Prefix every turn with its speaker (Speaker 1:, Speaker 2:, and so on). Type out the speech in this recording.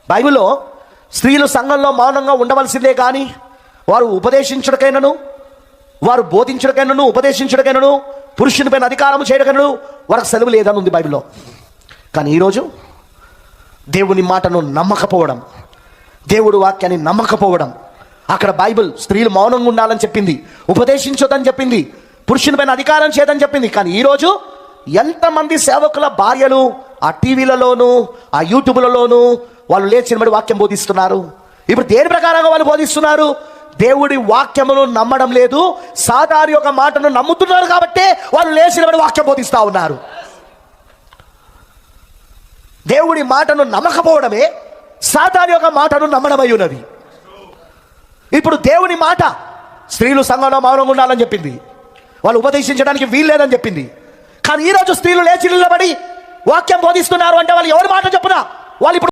Speaker 1: బైబిల్లో స్త్రీలు సంఘంలో మౌనంగా ఉండవలసిందే కానీ వారు ఉపదేశించడకైనను, వారు బోధించడకైనను, ఉపదేశించడకైనను, పురుషుని పైన అధికారం చేయడకైనను వారికి సెలవు లేదని ఉంది బైబిల్లో. కానీ ఈరోజు దేవుని మాటను నమ్మకపోవడం, దేవుడు వాక్యాన్ని నమ్మకపోవడం, అక్కడ బైబిల్ స్త్రీలు మౌనంగా ఉండాలని చెప్పింది, ఉపదేశించొద్దని చెప్పింది, పురుషుని పైన అధికారం చేయదని చెప్పింది. కానీ ఈరోజు ఎంతమంది సేవకుల భార్యలు ఆ టీవీలలోను ఆ యూట్యూబ్లలోను వాళ్ళు లేచినబడి వాక్యం బోధిస్తున్నారు. ఇప్పుడు దేని ప్రకారంగా వాళ్ళు బోధిస్తున్నారు? దేవుడి వాక్యమును నమ్మడం లేదు, సాతాను యొక్క మాటను నమ్ముతున్నారు కాబట్టి వాళ్ళు లేచినబడి వాక్యం బోధిస్తూ ఉన్నారు. దేవుడి మాటను నమ్మకపోవడమే సాతాను యొక్క మాటను నమ్మడమై ఉన్నది. ఇప్పుడు దేవుని మాట స్త్రీలు సంఘంలో మౌనంగా ఉండాలని చెప్పింది, వాళ్ళు ఉపదేశించడానికి వీల్లేదని చెప్పింది. కానీ ఈరోజు స్త్రీలు లేచి నిలబడి వాక్యం బోధిస్తున్నారు అంటే వాళ్ళు ఎవరి మాట చెప్పునా వాళ్ళు ఇప్పుడు